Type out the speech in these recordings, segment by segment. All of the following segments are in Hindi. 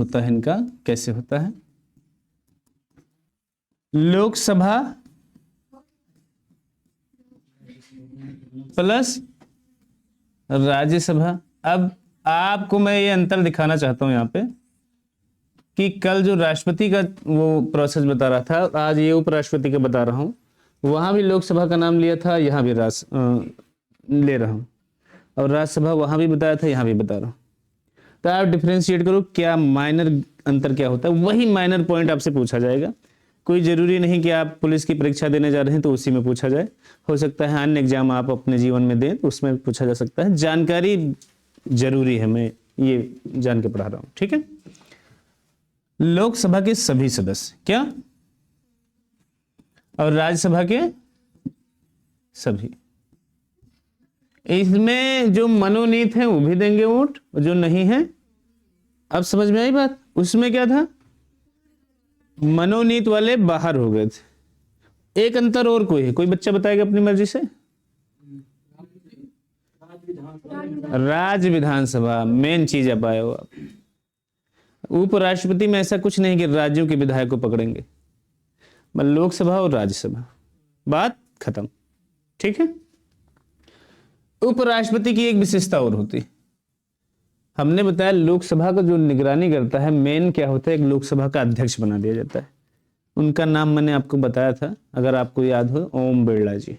होता है इनका, कैसे होता है? लोकसभा प्लस राज्यसभा। अब आपको मैं ये अंतर दिखाना चाहता हूं यहाँ पे कि कल जो राष्ट्रपति का वो प्रोसेस बता रहा था, आज ये उपराष्ट्रपति का बता रहा हूँ। वहां भी लोकसभा का नाम लिया था, यहाँ भी ले रहा हूँ, और राज्यसभा वहां भी बताया था, यहाँ भी बता रहा हूँ। तो आप डिफ्रेंशिएट करो, क्या माइनर अंतर क्या होता है, वही माइनर पॉइंट आपसे पूछा जाएगा। कोई जरूरी नहीं कि आप पुलिस की परीक्षा देने जा रहे हैं तो उसी में पूछा जाए, हो सकता है अन्य एग्जाम आप अपने जीवन में दें तो उसमें पूछा जा सकता है। जानकारी जरूरी है, मैं ये जान के पढ़ा रहा हूं, ठीक है। लोकसभा के सभी सदस्य क्या, और राज्यसभा के सभी। इसमें जो मनोनीत है वो भी देंगे वोट, और जो नहीं है, अब समझ में आई बात। उसमें क्या था, मनोनीत वाले बाहर हो गए थे। एक अंतर और कोई है, कोई बच्चा बताएगा अपनी मर्जी से? राज्य विधानसभा मेन चीज आप आए हो आप। उपराष्ट्रपति में ऐसा कुछ नहीं कि राज्यों के विधायक को पकड़ेंगे, लोकसभा और राज्यसभा, बात खत्म, ठीक है। उपराष्ट्रपति की एक विशेषता और होती, हमने बताया लोकसभा का जो निगरानी करता है मेन क्या होता है, एक लोकसभा का अध्यक्ष बना दिया जाता है। उनका नाम मैंने आपको बताया था, अगर आपको याद हो, ओम बिरला जी।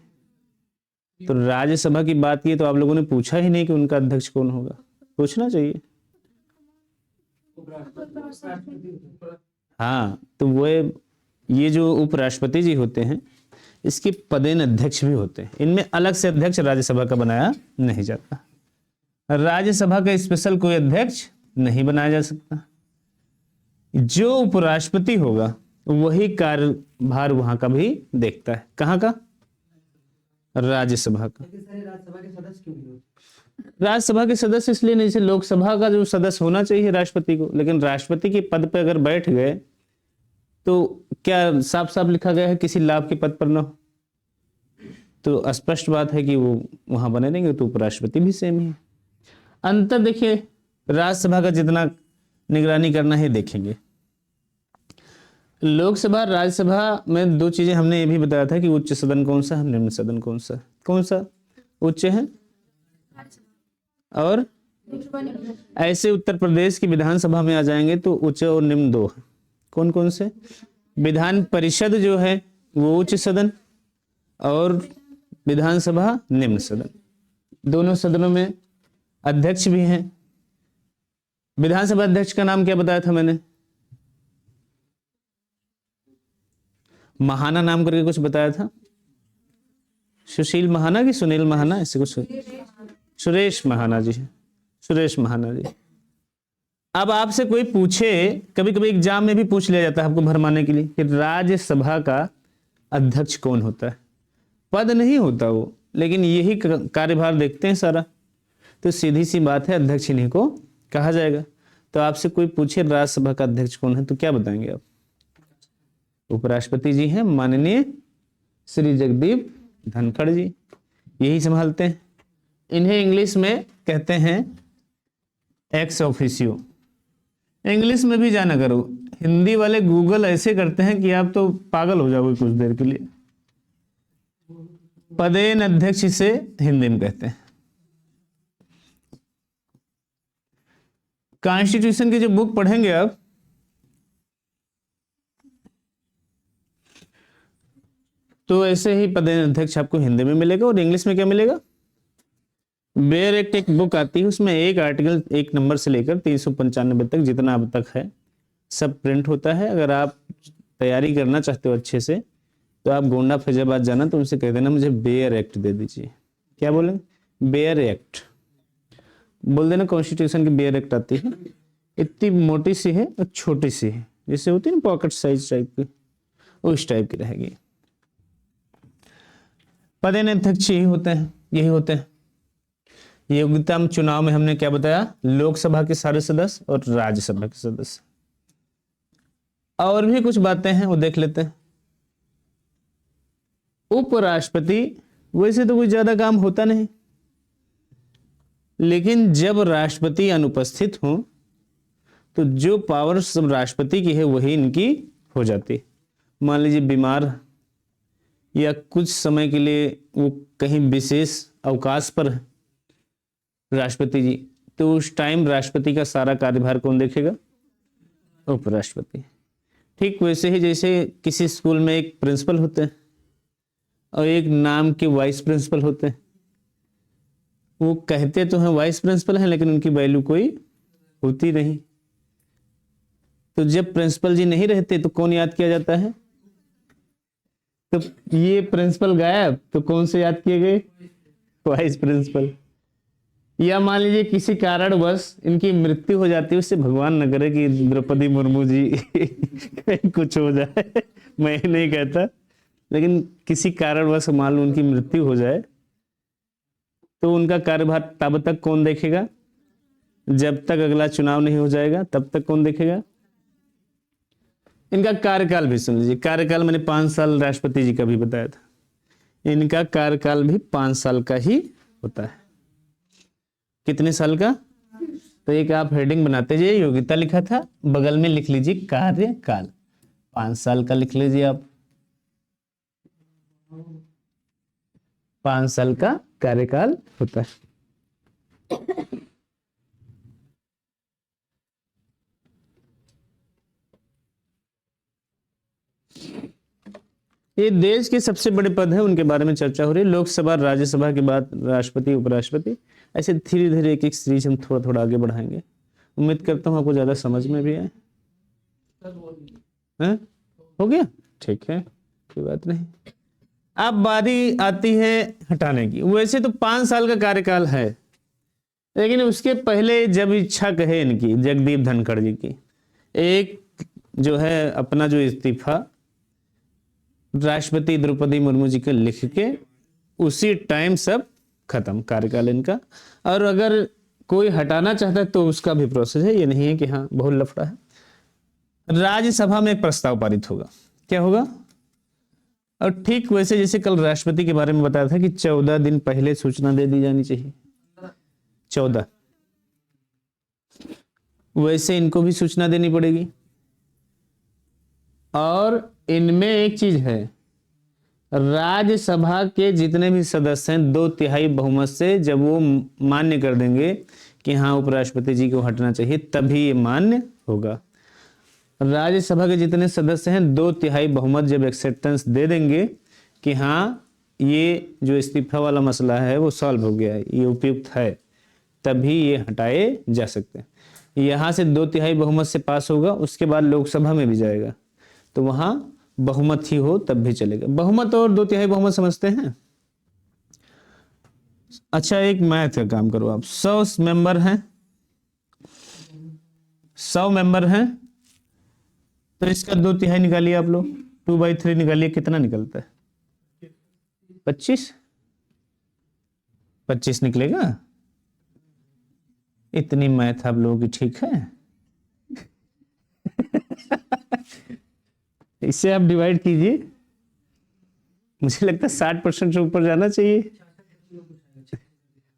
तो राज्यसभा की बात की तो आप लोगों ने पूछा ही नहीं कि उनका अध्यक्ष कौन होगा, पूछना चाहिए। हाँ, तो वो ये जो उपराष्ट्रपति जी होते हैं इसके पदेन अध्यक्ष भी होते हैं। इनमें अलग से अध्यक्ष राज्यसभा का बनाया नहीं जाता। राज्यसभा का स्पेशल कोई अध्यक्ष नहीं बनाया जा सकता। जो उपराष्ट्रपति होगा वही कार्यभार वहां का भी देखता है। कहाँ का? राज्यसभा का। राज्यसभा के सदस्य इसलिए नहीं, जैसे लोकसभा का जो सदस्य होना चाहिए राष्ट्रपति को, लेकिन राष्ट्रपति के पद पर अगर बैठ गए तो क्या साफ साफ लिखा गया है किसी लाभ के पद पर न हो, तो स्पष्ट बात है कि वो वहां बने रहेंगे। तो उपराष्ट्रपति भी सेम ही है। अंतर देखिए, राज्यसभा का जितना निगरानी करना है देखेंगे। लोकसभा राज्यसभा में दो चीजें हमने ये भी बताया था कि उच्च सदन कौन सा है, निम्न सदन कौन सा। कौन सा उच्च है? और ऐसे उत्तर प्रदेश की विधानसभा में आ जाएंगे तो उच्च और निम्न दो है। कौन कौन से? विधान परिषद जो है वो उच्च सदन, और विधानसभा निम्न सदन। दोनों सदनों में अध्यक्ष भी हैं। विधानसभा अध्यक्ष का नाम क्या बताया था मैंने? महाना नाम करके कुछ बताया था। सुशील महाना कि सुनील महाना, ऐसे कुछ। सुरेश महाना जी, सुरेश महाना जी। अब आपसे कोई पूछे, कभी कभी एग्जाम में भी पूछ लिया जाता है आपको भरमाने के लिए कि राज्यसभा का अध्यक्ष कौन होता है। पद नहीं होता वो, लेकिन यही कार्यभार देखते हैं सारा। तो सीधी सी बात है, अध्यक्ष इन्हीं को कहा जाएगा। तो आपसे कोई पूछे राज्यसभा का अध्यक्ष कौन है तो क्या बताएंगे आप? उपराष्ट्रपति जी हैं, माननीय श्री जगदीप धनखड़ जी, यही संभालते हैं। इन्हें इंग्लिश में कहते हैं एक्स ऑफिसियो। इंग्लिश में भी जाना करो, हिंदी वाले गूगल ऐसे करते हैं कि आप तो पागल हो जाओगे कुछ देर के लिए। पदेन अध्यक्ष से हिंदी में कहते हैं। कॉन्स्टिट्यूशन की जो बुक पढ़ेंगे आप, तो ऐसे ही पदेन अध्यक्ष आपको हिंदी में मिलेगा। और इंग्लिश में क्या मिलेगा? बेयर एक्ट एक बुक आती है, उसमें एक आर्टिकल 1 नंबर से लेकर 395 तक जितना अब तक है सब प्रिंट होता है। अगर आप तैयारी करना चाहते हो अच्छे से तो आप गोंडा फैजाबाद जाना, तो उनसे कह देना मुझे बेयर एक्ट दे दीजिए। क्या बोलेंगे? बेयर एक्ट बोल देना। कॉन्स्टिट्यूशन की बेयर एक्ट आती है, इतनी मोटी सी है और छोटी सी है, जैसे होती है ना पॉकेट साइज टाइप की, उस टाइप की रहेगी। पदेन अध्यक्ष यही होते हैं, यही होते हैं। योग्यता चुनाव में हमने क्या बताया? लोकसभा के सारे सदस्य और राज्यसभा के सदस्य। और भी कुछ बातें हैं वो देख लेते हैं। उपराष्ट्रपति वैसे तो कोई ज्यादा काम होता नहीं, लेकिन जब राष्ट्रपति अनुपस्थित हो तो जो पावर सब राष्ट्रपति की है वही इनकी हो जाती है। मान लीजिए बीमार या कुछ समय के लिए वो कहीं विशेष अवकाश पर है राष्ट्रपति जी, तो उस टाइम राष्ट्रपति का सारा कार्यभार कौन देखेगा? उपराष्ट्रपति। ठीक वैसे ही जैसे किसी स्कूल में एक प्रिंसिपल होते हैं और एक नाम के वाइस प्रिंसिपल होते हैं, वो कहते तो हैं वाइस प्रिंसिपल हैं लेकिन उनकी वैल्यू कोई होती नहीं। तो जब प्रिंसिपल जी नहीं रहते तो कौन याद किया जाता है? तो ये प्रिंसिपल गायब तो कौन से याद किए गए? Vice principal. या मान लीजिए किसी कारणवश इनकी मृत्यु हो जाती है, उससे भगवान न करे कि द्रौपदी मुर्मू जी कहीं कुछ हो जाए, मैं नहीं कहता, लेकिन किसी कारणवश मान लो उनकी मृत्यु हो जाए तो उनका कार्यभार तब तक कौन देखेगा? जब तक अगला चुनाव नहीं हो जाएगा तब तक कौन देखेगा? इनका कार्यकाल भी सुन लीजिए। कार्यकाल मैंने 5 साल राष्ट्रपति जी का भी बताया था, इनका कार्यकाल भी 5 साल का ही होता है। कितने साल का? तो एक आप हेडिंग बनाते जाइए, योग्यता लिखा था, बगल में लिख लीजिए कार्यकाल, 5 साल का लिख लीजिए आप। 5 साल का कार्यकाल होता है। ये देश के सबसे बड़े पद हैं, उनके बारे में चर्चा हो रही है। लोकसभा, राज्यसभा के बाद राष्ट्रपति, उपराष्ट्रपति, ऐसे धीरे धीरे एक एक सीरीज हम थोड़ा थोड़ा आगे बढ़ाएंगे। उम्मीद करता हूँ आपको ज्यादा समझ में भी आए। हो गया? ठीक है, कोई बात नहीं। अब बारी आती है हटाने की। वैसे तो 5 साल का कार्यकाल है, लेकिन उसके पहले जब इच्छा कहे इनकी, जगदीप धनखड़ जी की, एक जो है अपना जो इस्तीफा राष्ट्रपति द्रौपदी मुर्मू जी के लिख के उसी टाइम सब खत्म कार्यकाल इनका। और अगर कोई हटाना चाहता है तो उसका भी प्रोसेस है, ये नहीं है कि हाँ बहुत लफड़ा है। राज्यसभा में एक प्रस्ताव पारित होगा। क्या होगा? और ठीक वैसे जैसे कल राष्ट्रपति के बारे में बताया था कि 14 दिन पहले सूचना दे दी जानी चाहिए, 14, वैसे इनको भी सूचना देनी पड़ेगी। और इनमें एक चीज है, राज्यसभा के जितने भी सदस्य हैं 2/3 बहुमत से जब वो मान्य कर देंगे कि हाँ उपराष्ट्रपति जी को हटना चाहिए, तभी ये मान्य होगा। राज्यसभा के जितने सदस्य हैं 2/3 बहुमत जब एक्सेप्टेंस दे देंगे कि हाँ ये जो इस्तीफा वाला मसला है वो सॉल्व हो गया है, ये उपयुक्त है, तभी ये हटाए जा सकते हैं। यहाँ से 2/3 बहुमत से पास होगा, उसके बाद लोकसभा में भी जाएगा, तो वहां बहुमत ही हो तब भी चलेगा। बहुमत और 2/3 बहुमत समझते हैं? अच्छा, एक मैथ का काम करो आप। 100 मेंबर हैं, 100 मेंबर हैं, तो इसका 2/3 निकालिए आप लोग, 2/3 निकालिए, कितना निकलता है? 25 निकलेगा। इतनी मैथ आप लोगों की ठीक है। इससे आप डिवाइड कीजिए, मुझे लगता है 60% से ऊपर जाना चाहिए।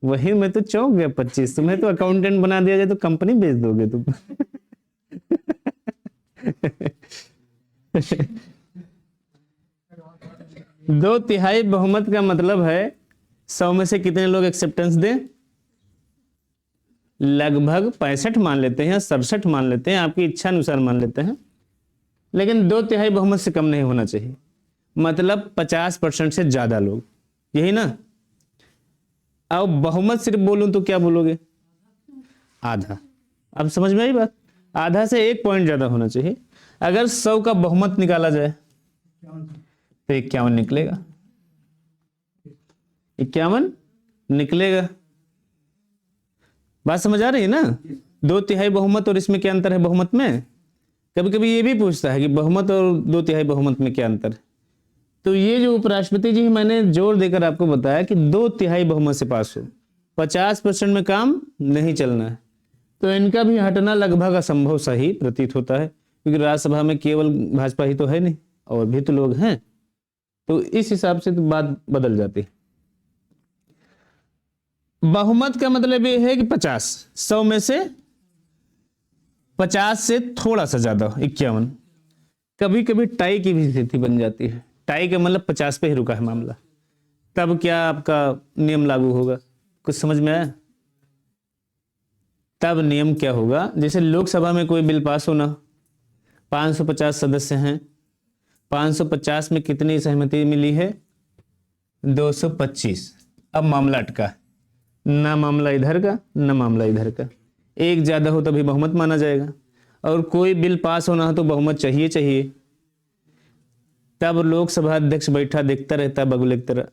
वही मैं तो चौंक गया, 25। तुम्हें तो अकाउंटेंट बना दिया जाए तो कंपनी बेच दोगे तुम। 2/3 बहुमत का मतलब है 100 में से कितने लोग एक्सेप्टेंस दें? लगभग 65 मान लेते हैं, 67 मान लेते हैं, आपकी इच्छा अनुसार मान लेते हैं, लेकिन 2/3 बहुमत से कम नहीं होना चाहिए। मतलब 50% से ज्यादा लोग, यही ना। अब बहुमत सिर्फ बोलूं तो क्या बोलोगे? आधा। अब समझ में आई बात? आधा से 1 पॉइंट ज्यादा होना चाहिए। अगर 100 का बहुमत निकाला जाए तो 51 निकलेगा, 51 निकलेगा। बात समझ आ रही है ना? 2/3 बहुमत और इसमें क्या अंतर है बहुमत में? कभी कभी ये भी पूछता है कि बहुमत और 2/3 बहुमत में क्या अंतर है। तो ये जो उपराष्ट्रपति जी मैंने जोर देकर आपको बताया कि 2/3 बहुमत से पास हो, 50% में काम नहीं चलना है, तो इनका भी हटना लगभग असंभव सा ही प्रतीत होता है, क्योंकि राज्यसभा में केवल भाजपा ही तो है नहीं, और भी तो लोग हैं। तो इस हिसाब से तो बात बदल जाती है। बहुमत का मतलब ये है कि 50, 100 में से 50 से थोड़ा सा ज्यादा 51। कभी कभी टाई की भी स्थिति बन जाती है, टाई का मतलब 50 पे ही रुका है मामला, तब क्या आपका नियम लागू होगा? कुछ समझ में आया? तब नियम क्या होगा, जैसे लोकसभा में कोई बिल पास होना, 550 सदस्य हैं, 550 में कितनी सहमति मिली है? 225। अब मामला अटका, ना मामला इधर का ना मामला इधर का, एक ज्यादा हो तभी बहुमत माना जाएगा, और कोई बिल पास होना हो तो बहुमत चाहिए चाहिए। तब लोकसभा अध्यक्ष बैठा देखता रहता बगुले की तरह,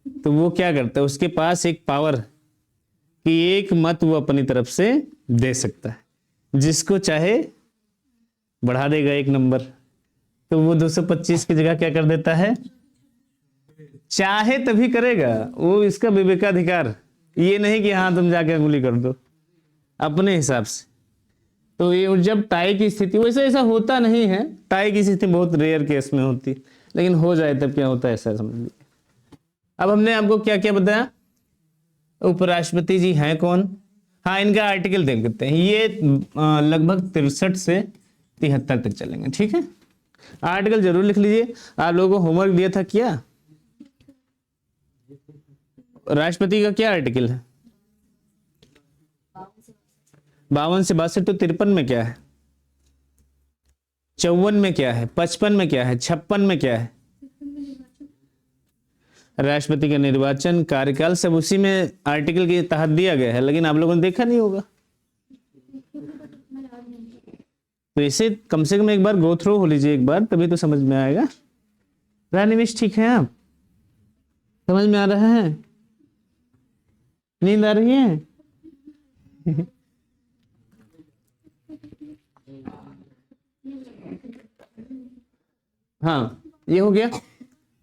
तो वो क्या करता है, उसके पास एक पावर कि एक मत वो अपनी तरफ से दे सकता है, जिसको चाहे बढ़ा देगा 1 नंबर। तो वो 225 की जगह क्या कर देता है, चाहे तभी करेगा, वो इसका विवेकाधिकार, ये नहीं कि हाँ तुम जाके अंगुली कर दो, अपने हिसाब से। तो ये जब टाई की स्थिति, वैसे ऐसा होता नहीं है, टाई की स्थिति बहुत रेयर केस में होती, लेकिन हो जाए तब क्या होता है ऐसा समझ लीजिए। अब हमने आपको क्या क्या बताया, उपराष्ट्रपति जी हैं कौन, हाँ इनका आर्टिकल देख लेते हैं, ये लगभग 63 से 73 तक चलेंगे, ठीक है। आर्टिकल जरूर लिख लीजिए, आप लोगों को होमवर्क दिया था क्या, राष्ट्रपति का क्या आर्टिकल है, 52 से 62, तो 53 में क्या है, 54 में क्या है, 55 में क्या है, 56 में क्या है, राष्ट्रपति का निर्वाचन कार्यकाल सब उसी में आर्टिकल के तहत दिया गया है, लेकिन आप लोगों ने देखा नहीं होगा। तो इसे कम से कम एक बार गो थ्रू हो लीजिए एक बार, तभी तो समझ में आएगा। रानिमिश ठीक है, आप समझ में आ रहा है, नींद आ रही है? हाँ ये हो गया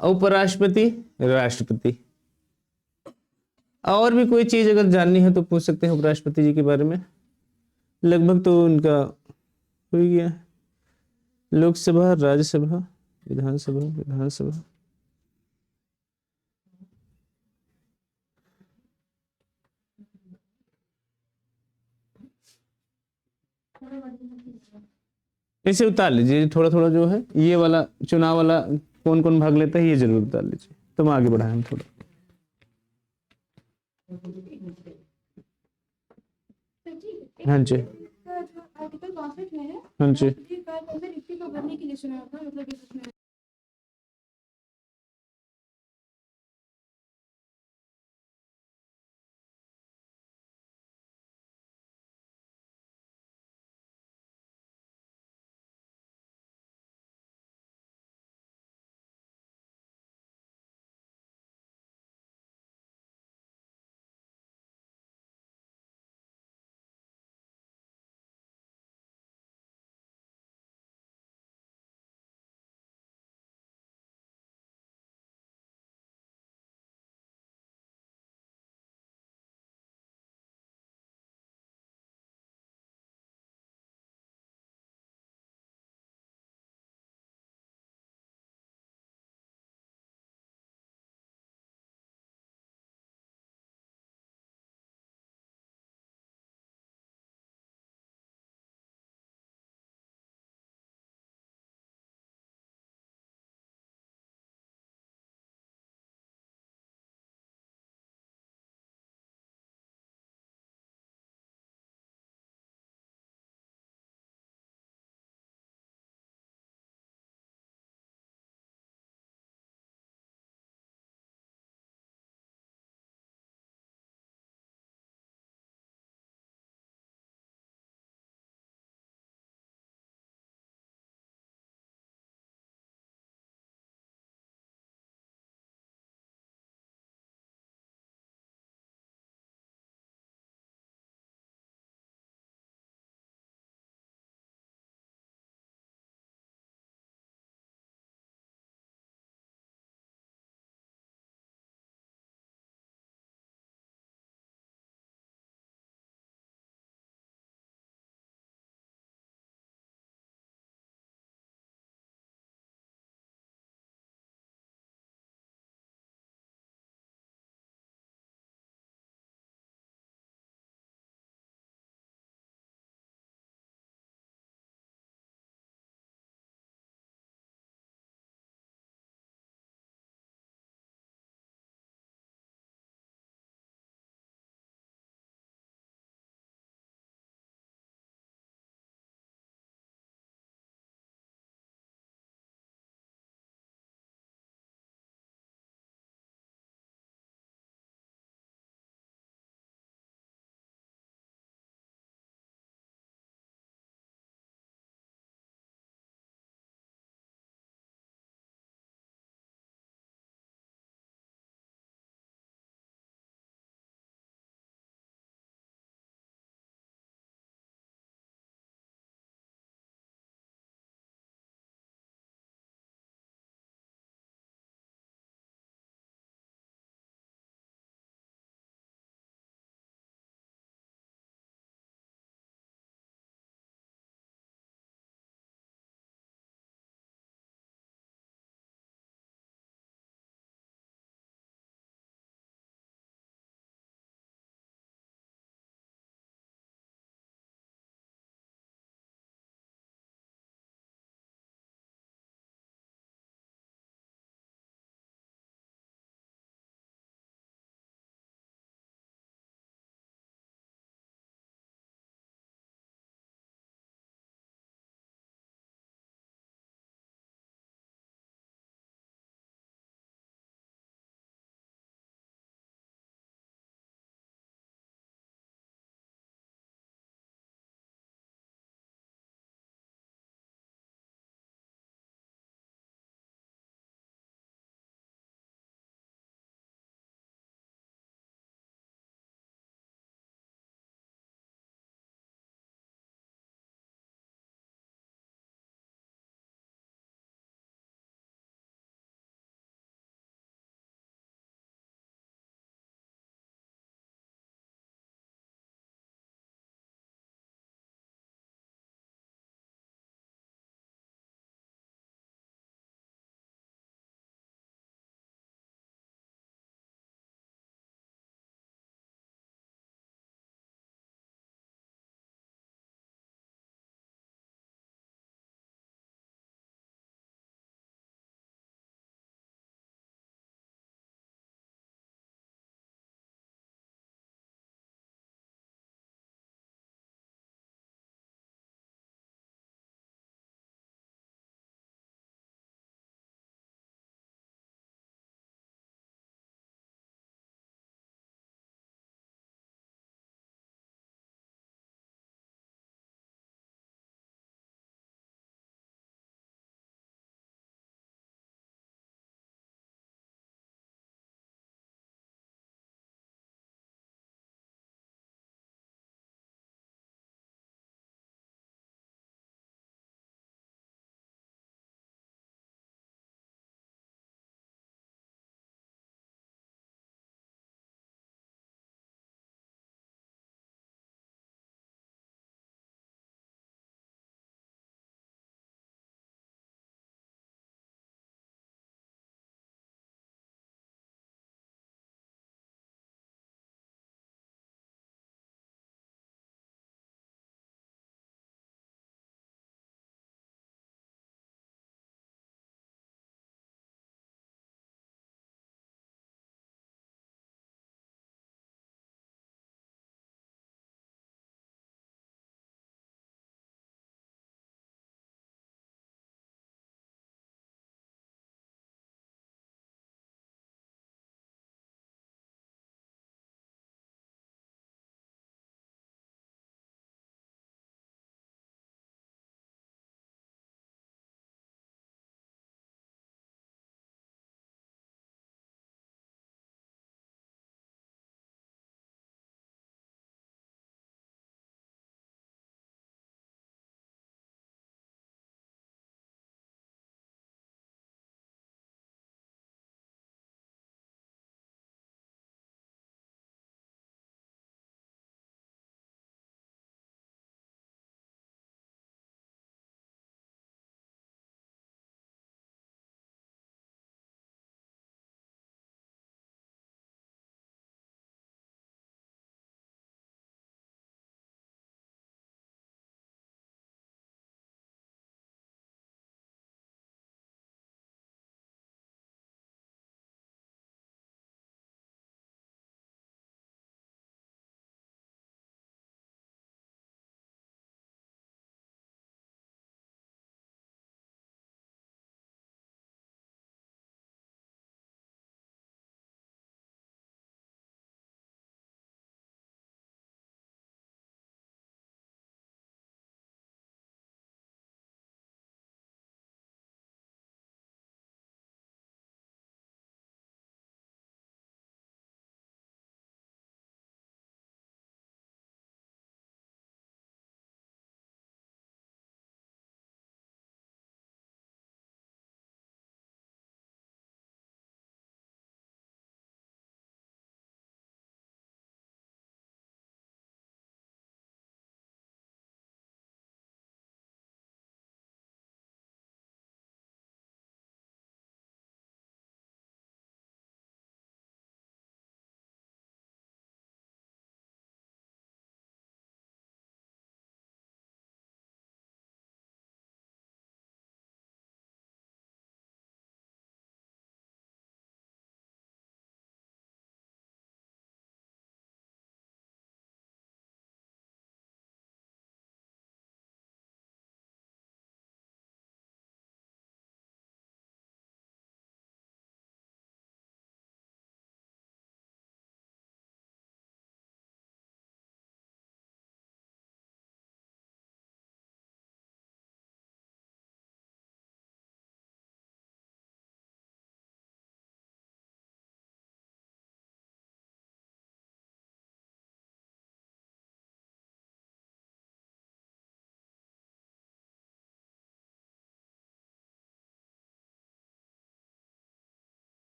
उपराष्ट्रपति, राष्ट्रपति। और भी कोई चीज अगर जाननी है तो पूछ सकते हैं उपराष्ट्रपति जी के बारे में, लगभग तो उनका हो ही गया। लोकसभा, राज्यसभा, विधानसभा, विधानसभा, इसे उतार लीजिए थोड़ा थोड़ा, जो है ये वाला चुनाव वाला कौन कौन भाग लेता है ये जरूर उतार लीजिए, तो हम आगे बढ़ाएं हम थोड़ा। हाँ जी, हाँ जी,